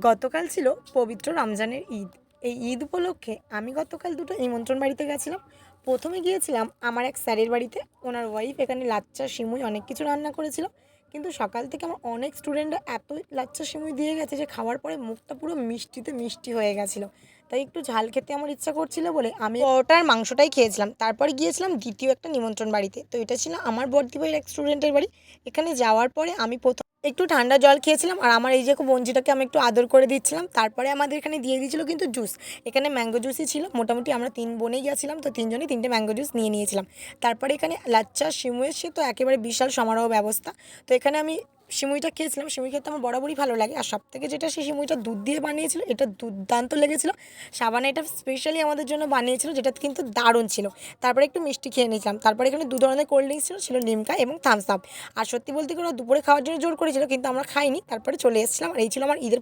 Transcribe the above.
গতকাল ছিল পবিত্র রমজানের ঈদ। এই ঈদ উপলক্ষে আমি গতকাল দুটো নিমন্ত্রণ বাড়িতে গেছিলাম। প্রথমে গিয়েছিলাম আমার এক স্যারের বাড়িতে। ওনার ওয়াইফ এখানে লাচ্চা সিমুই অনেক কিছু রান্না করেছিল, কিন্তু সকাল থেকে আমার অনেক স্টুডেন্টরা এত লাচ্চা সিমুই দিয়ে গেছে যে খাওয়ার পরে মুখটা পুরো মিষ্টিতে মিষ্টি হয়ে গেছিলো। তাই একটু ঝাল খেতে আমার ইচ্ছা করছিল বলে আমি পরোটার মাংসটাই খেয়েছিলাম। তারপরে গিয়েছিলাম দ্বিতীয় একটা নিমন্ত্রণ বাড়িতে, তো এটা ছিল আমার বর্দি ভাইয়ের এক স্টুডেন্টের বাড়ি। এখানে যাওয়ার পরে আমি প্রথম একটু ঠান্ডা জল খেয়েছিলাম, আর আমার এই যে বোনঝিটাকে আমি একটু আদর করে দিচ্ছিলাম। তারপরে আমাদের এখানে দিয়ে দিয়েছিল কিন্তু জুস। এখানে ম্যাঙ্গো জুসই ছিল। মোটামুটি আমরা তিন বোনেই গেছিলাম, তো তিনজনই তিনটে ম্যাঙ্গো জুস নিয়ে নিয়েছিলাম। তারপরে এখানে লাচ্চা সিমুয়ের সে তো একেবারে বিশাল সমারোহ ব্যবস্থা। তো এখানে আমি সিমুইটা খেয়েছিলাম। সিমুই খেতে আমার বরাবরই ভালো লাগে, আর সবথেকে যেটা সেই সিমুইটা দুধ দিয়ে বানিয়েছিল, এটা দুর্দান্ত লেগেছিলো। সাবানা এটা স্পেশালি আমাদের জন্য বানিয়েছিল, যেটা কিন্তু দারুণ ছিল। তারপরে একটু মিষ্টি খেয়ে নিয়েছিলাম। তারপরে এখানে দু ধরনের কোল্ড ড্রিঙ্কস ছিল, লিমকা এবং থামস আপ। আর সত্যি বলতে কি ওরা দুপুরে খাওয়ার জন্য জোর করেছিল, কিন্তু আমরা খাইনি। তারপরে চলে এসেছিলাম, আর এই ছিল আমার ঈদের